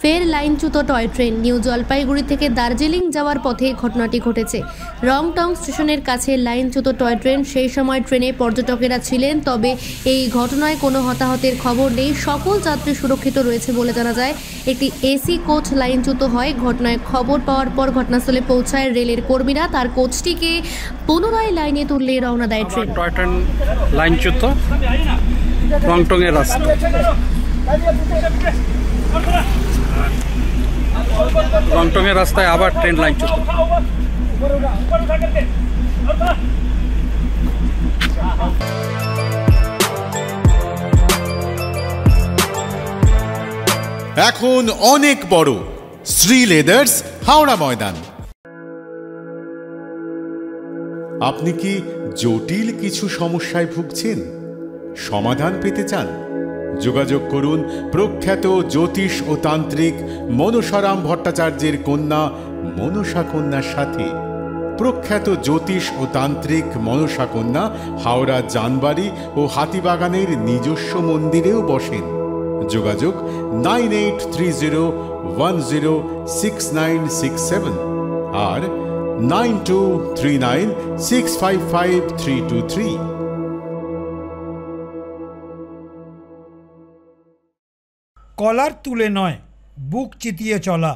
ফের লাইনচ্যুত toy train. New Jalpaiguri থেকে দার্জিলিং যাওয়ার পথে ঘটনাটি ঘটেছে। রংটং স্টেশনের কাছে লাইনচ্যুত টয় ট্রেন। সেই সময় ট্রেনে পর্যটকেরা ছিলেন, তবে এই ঘটনায় কোনো হতাহতের খবর নেই। সকল যাত্রী সুরক্ষিত রয়েছে বলে জানা যায়। একটি এসি কোচ লাইনচ্যুত হয়। ঘটনায় খবর পাওয়ার পর ঘটনাস্থলে পৌঁছায় রেলের কর্মীরা। তার কোচটিকে পুনরায় লাইনে তুললে রওনা দেয় ট্রেন। টয় ট্রেন লাইনচ্যুত রংটং এর রাস্তা। রংটং এর রাস্তায় আবার ট্রেন লাইনচ্যুত। এখন অনেক বড় শ্রী লেদার্স হাওড়া ময়দান। আপনি কি জটিল কিছু সমস্যায় ভুগছেন, সমাধান পেতে চান? যোগাযোগ করুন প্রখ্যাত জ্যোতিষ ও তান্ত্রিক মনসারাম ভট্টাচার্যের কন্যা মনসা কন্যার সাথে। প্রখ্যাত জ্যোতিষ ও তান্ত্রিক মনসা কন্যা হাওড়া জানবাড়ি ও হাতিবাগানের নিজস্ব মন্দিরেও বসেন। যোগাযোগ 9830106967 আর 9239655323। কলার তুলে নয়, বুক চিতিয়ে চলা।